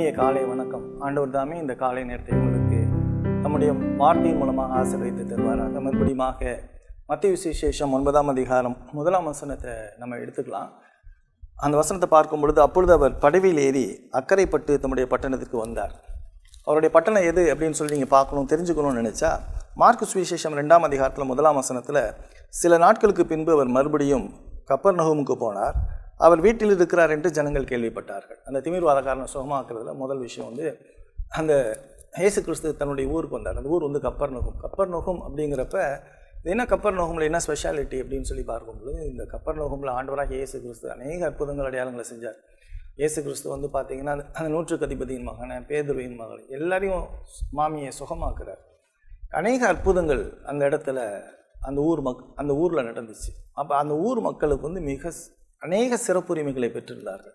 இனிய காலை வணக்கம். ஆண்டவர் தாமே இந்த காலை நேரத்தை உங்களுக்கு நம்முடைய வார்த்தையின் மூலமாக ஆசீர்வதித்து தருவாராக. மறுபடியுமாக மத்தேயு சுவிசேஷம் 9ஆம் அதிகாரம் 1ஆம் வசனத்தை நம்ம எடுத்துக்கலாம். அந்த வசனத்தை பார்க்கும் பொழுது, அப்பொழுது அவர் படவில் ஏறி அக்கரைப்பட்டு தம்முடைய பட்டணத்துக்கு வந்தார். அவருடைய பட்டணம் எது அப்படின்னு சொல்லி நீங்கள் பார்க்கணும், தெரிஞ்சுக்கணும்னு நினச்சா மார்க்கு சுவிசேஷம் 2ஆம் அதிகாரத்தில் 1ஆம் வசனத்தில், சில நாட்களுக்கு பின்பு அவர் மறுபடியும் கப்பர்நகூமுக்கு போனார். அவர் வீட்டில் இருக்கிறார் என்று ஜனங்கள் கேள்விப்பட்டார்கள். அந்த திமிர்வாதக்காரனை சுகமாக்குறதுல முதல் விஷயம் அந்த இயேசு கிறிஸ்து தன்னுடைய ஊருக்கு வந்தார். அந்த ஊர் கப்பர்நகூம். கப்பர்நகூம் அப்படிங்கிறப்ப இது என்ன, கப்பர்நகூமில் என்ன ஸ்பெஷாலிட்டி அப்படின்னு சொல்லி பார்க்கும்போது, இந்த கப்பர்நகூமில் ஆண்டவராக இயேசு கிறிஸ்து அநேக அற்புதங்கள் அடையாளங்களை செஞ்சார். இயேசு கிறிஸ்து பார்த்தீங்கன்னா அந்த நூற்றுக்கு அதிபதியின் மகனை, பேதுருவின் மகனை, எல்லாரையும் மாமியை சுகமாக்குறார். அநேக அற்புதங்கள் அந்த இடத்துல அந்த ஊரில் நடந்துச்சு. அப்போ அந்த ஊர் மக்களுக்கு மிக அநேக சிறப்புரிமைகளை பெற்றிருந்தார்கள்.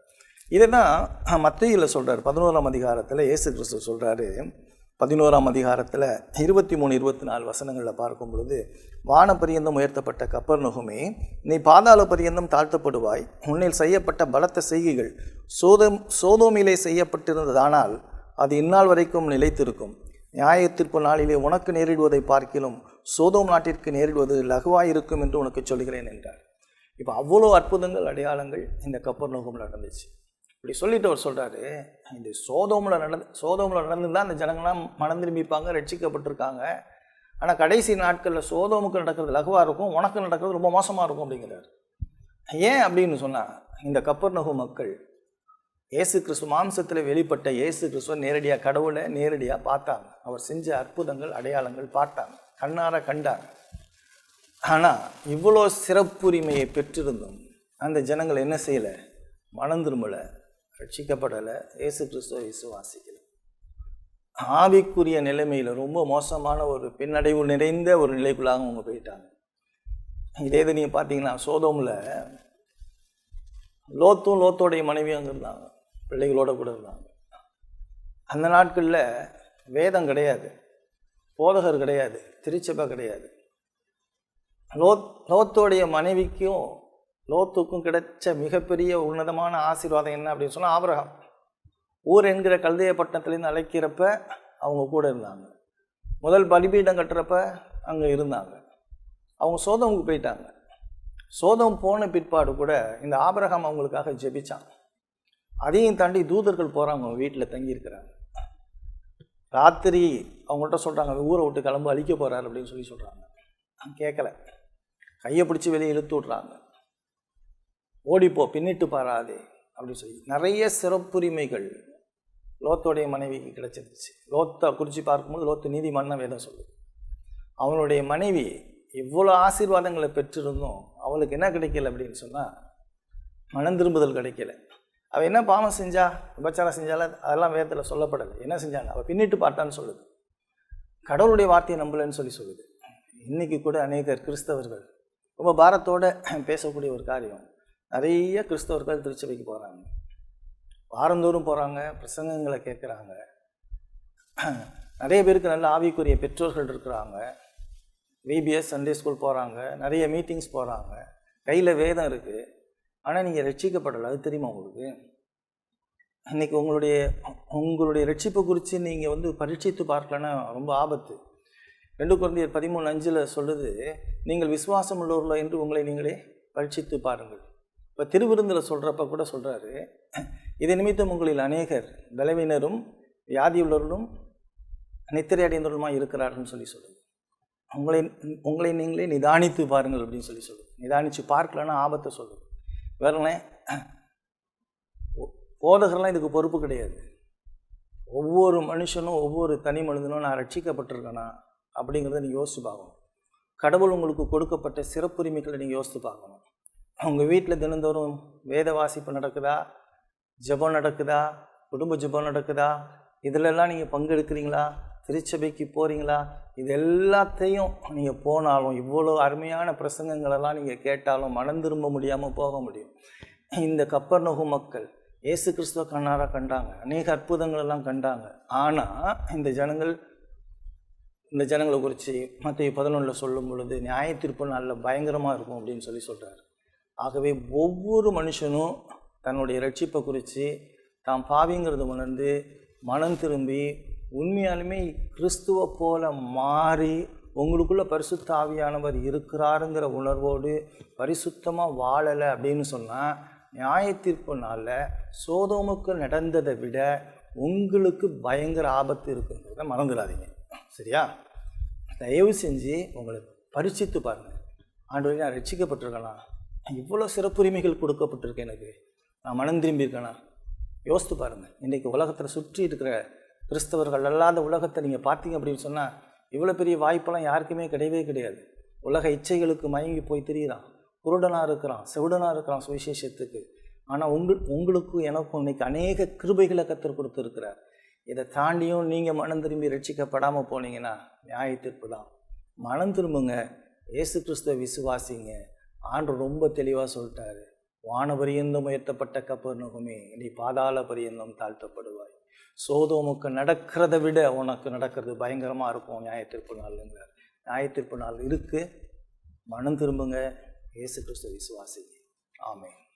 இதை தான் மத்தேயுல சொல்கிறார். 11ஆம் அதிகாரத்தில் இயேசு கிறிஸ்து சொல்கிறாரு. 11ஆம் அதிகாரத்தில் 23-24 வசனங்களில் பார்க்கும் பொழுது, வான பரியந்தம் உயர்த்தப்பட்ட கப்பர்நகூமே, நீ பாதாள பரியந்தம் தாழ்த்தப்படுவாய். உன்னில் செய்யப்பட்ட பலத்த செய்கைகள் சோதோமிலே செய்யப்பட்டிருந்ததானால் அது இந்நாள் வரைக்கும் நிலைத்திருக்கும். நியாயத்தீர்ப்பு நாளிலே உனக்கு நேரிடுவதை பார்க்கிலும் சோதோம் நாட்டிற்கு நேரிடுவது லகுவாயிருக்கும் என்று உனக்கு சொல்கிறேன் என்றார். இப்போ அவ்வளோ அற்புதங்கள் அடையாளங்கள் இந்த கப்பர்நகூமில் நடந்துச்சு. இப்படி சொல்லிட்டு அவர் சொல்கிறாரு, இந்த சோதோமில் நடந்து தான் அந்த ஜனங்கள்லாம் மனம் திரும்பிப்பாங்க, ரட்சிக்கப்பட்டிருக்காங்க. ஆனால் கடைசி நாட்களில் சோதோமுக்கு நடக்கிறது லகுவாக இருக்கும், உனக்கு நடக்கிறது ரொம்ப மோசமாக இருக்கும் அப்படிங்கிறார். ஏன் அப்படின்னு சொன்னால், இந்த கப்பர்நகூம் மக்கள் இயேசு கிறிஸ்து மாம்சத்தில் வெளிப்பட்ட இயேசு கிறிஸ்துவ நேரடியாக கடவுளை நேரடியாக பார்த்தாங்க. அவர் செஞ்ச அற்புதங்கள் அடையாளங்கள் பார்த்தாங்க, கண்ணார கண்டாங்க. ஆனால் இவ்வளோ சிறப்புரிமையை பெற்றிருந்தும் அந்த ஜனங்கள் என்ன செய்யலை? மனம் திரும்பலை, ரட்சிக்கப்படலை, இயேசு கிறிஸ்துவ விசுவாசிக்கலை. ஆவிக்குரிய நிலைமையில் ரொம்ப மோசமான ஒரு பின்னடைவு நிறைந்த ஒரு நிலைக்குள்ளாக அவங்க போயிட்டாங்க. இதே இது நீங்கள் பார்த்தீங்கன்னா, சோதோமில் லோத்தோடைய மனைவி அங்கே இருந்தாங்க, பிள்ளைகளோட கூட இருந்தாங்க. அந்த நாட்களில் வேதம் கிடையாது, போதகர் கிடையாது, திருச்சபை கிடையாது. லோத்தோடைய மனைவிக்கும் லோத்துக்கும் கிடைச்ச மிகப்பெரிய உன்னதமான ஆசீர்வாதம் என்ன அப்படின்னு சொன்னால், ஆபிரகாம் ஊர் என்கிற கல்தேய பட்டணத்துலேருந்து அழைக்கிறப்ப அவங்க கூட இருந்தாங்க. முதல் பலிபீடம் கட்டுறப்ப அங்கே இருந்தாங்க. அவங்க சோதோமுக்கு போயிட்டாங்க. சோதோம் போன பிற்பாடு கூட இந்த ஆபிரகாம் அவங்களுக்காக ஜெபிச்சான். அதையும் தாண்டி தூதர்கள் போகிறாங்க, அவங்க வீட்டில் தங்கியிருக்கிறாங்க. ராத்திரி அவங்கள்ட்ட சொல்கிறாங்க, ஊரை விட்டு கிளம்பு, அழிக்க போகிறார் அப்படின்னு சொல்லி சொல்கிறாங்க. கேட்கல, கையை பிடிச்சி வெளியே இழுத்து விட்றாங்க. ஓடிப்போ, பின்னிட்டு பாராதே அப்படின்னு சொல்லி நிறைய சிறப்புரிமைகள் லோத்தோடைய மனைவிக்கு கிடைச்சிருச்சு. லோத்தை குறித்து பார்க்கும்போது லோத்து நீதிமான்னு வேதம் சொல்லுது. அவனுடைய மனைவி இவ்வளோ ஆசீர்வாதங்களை பெற்றிருந்தும் அவளுக்கு என்ன கிடைக்கல அப்படின்னு சொன்னால், மனம் திரும்புதல் கிடைக்கல. அவள் என்ன பாவம் செஞ்சா, விபச்சாரம் செஞ்சால, அதெல்லாம் வேதத்தில் சொல்லப்படலை. என்ன செஞ்சாங்க? அவள் பின்னிட்டு பார்த்தான்னு சொல்லுது. கடவுளுடைய வார்த்தையை நம்பலைன்னு சொல்லுது. இன்றைக்கி கூட அநேகர் கிறிஸ்தவர்கள் ரொம்ப பாரத்தோடு பேசக்கூடிய ஒரு காரியம், நிறைய கிறிஸ்தவர்கள் திருச்சபைக்கு போகிறாங்க, வாரந்தோறும் போகிறாங்க, பிரசங்கங்களை கேட்குறாங்க. நிறைய பேருக்கு நல்ல ஆவிக்குரிய பெற்றோர்கள் இருக்கிறாங்க, விபிஎஸ் சண்டே ஸ்கூல் போகிறாங்க, நிறைய மீட்டிங்ஸ் போகிறாங்க, கையில் வேதம் இருக்குது. ஆனால் நீங்கள் ரட்சிக்கப்படலை, அது தெரியுமா உங்களுக்கு? இன்றைக்கி உங்களுடைய ரட்சிப்பை குறித்து நீங்கள் பரீட்சித்து பார்க்கலன்னா ரொம்ப ஆபத்து. 2 கொரிந்தியர் 13:5 சொல்லுது, நீங்கள் விசுவாசம் உள்ளவர்களோ என்று உங்களை நீங்களே பரீட்சித்து பாருங்கள். இப்போ திருவிருந்தில் சொல்கிறப்ப கூட சொல்கிறாரு, இதை நிமித்தம் உங்களில் அநேகர் பலவீனரும் வியாதியுள்ளவர்களும் நித்திரை அடைந்தவர்களுமாக இருக்கிறார்கள்னு சொல்லுது. உங்களை நீங்களே நிதானித்து பாருங்கள் அப்படின்னு சொல்லுது. நிதானித்து பார்க்கலன்னா ஆபத்தை சொல்லுது. வேறுங்களேன், போதகர்லாம் இதுக்கு பொறுப்பு கிடையாது. ஒவ்வொரு மனுஷனும், ஒவ்வொரு தனி மனிதனும் நான் ரட்சிக்கப்பட்டிருக்கேனா அப்படிங்கிறத நீங்கள் யோசித்து பார்க்கணும். கடவுள் உங்களுக்கு கொடுக்கப்பட்ட சிறப்புரிமைகளை நீங்கள் யோசித்து பார்க்கணும். உங்கள் வீட்டில் தினந்தோறும் வேத வாசிப்பு நடக்குதா, ஜெபம் நடக்குதா, குடும்ப ஜெபம் நடக்குதா, இதிலெல்லாம் நீங்கள் பங்கெடுக்கிறீங்களா, திருச்சபைக்கு போகிறீங்களா? இது எல்லாத்தையும் நீங்கள் போனாலும், இவ்வளோ அருமையான பிரசங்கங்களெல்லாம் நீங்கள் கேட்டாலும் மனம் திரும்ப முடியாமல் போக முடியும். இந்த கப்பர்நகூம் மக்கள் இயேசு கிறிஸ்துவ கண்ணார கண்டாங்க, அநேக அற்புதங்கள் எல்லாம் கண்டாங்க. ஆனால் இந்த ஜனங்களை குறித்து மத்தேயு 11 சொல்லும் பொழுது, நியாயத்தீர்ப்பு நாளில் பயங்கரமாக இருக்கும் அப்படின்னு சொல்கிறார். ஆகவே ஒவ்வொரு மனுஷனும் தன்னுடைய ரட்சிப்பை குறித்து, தாம் பாவிங்கிறது உணர்ந்து மனம் திரும்பி உண்மையாலுமே கிறிஸ்துவை போல மாறி உங்களுக்குள்ள பரிசுத்த ஆவியானவர் இருக்கிறாருங்கிற உணர்வோடு பரிசுத்தமாக வாழலை அப்படின்னு சொன்னால் நியாயத்தீர்ப்பு நாளில் சோதோமுக்கு நடந்ததை விட உங்களுக்கு பயங்கர ஆபத்து இருக்குங்கிறத மறந்துடாதீங்க. சரியா? தயவு செஞ்சு உங்களை பரிசித்து பாருங்கள். ஆண்டவரே, நான் ரட்சிக்கப்பட்டிருக்கேனா? இவ்வளோ சிறப்புரிமைகள் கொடுக்கப்பட்டிருக்கு எனக்கு, நான் மனம் திரும்பியிருக்கேனா? யோசித்து பாருங்கள். இன்றைக்கி உலகத்தில் சுற்றி இருக்கிற கிறிஸ்தவர்கள் அல்லாத உலகத்தை நீங்கள் பார்த்தீங்க அப்படின்னு சொன்னால் இவ்வளோ பெரிய வாய்ப்பெல்லாம் யாருக்குமே கிடையவே கிடையாது. உலக இச்சைகளுக்கு மயங்கி போய் திரியிறான், குருடனாக இருக்கிறான், செவிடனாக இருக்கிறான் சுவிசேஷத்துக்கு. ஆனால் உங்களுக்கும் எனக்கும் இன்றைக்கி அநேக கிருபைகளை கற்றுக் கொடுத்துருக்கிறார். இதை தாண்டியும் நீங்கள் மனம் திரும்பி ரட்சிக்கப்படாமல் போனீங்கன்னா நியாயத்தீர்ப்பு தான். மனம் திரும்புங்க, இயேசு கிறிஸ்துவை விசுவாசிங்க. ஆண்டவர் ரொம்ப தெளிவாக சொல்லிட்டாரு, வானபரியந்தம் உயர்த்தப்பட்ட கப்பர்நகூமே, நீ பாதாள பரியந்தம் தாழ்த்தப்படுவாய். சோதோமுக்கு நடக்கிறத விட உனக்கு நடக்கிறது பயங்கரமாக இருக்கும் நியாயத்தீர்ப்பு நாளுங்கிறார். நியாயத்தீர்ப்பு நாள் இருக்குது. மனம் திரும்புங்க, இயேசு கிறிஸ்துவை விசுவாசிங்க. ஆமென்.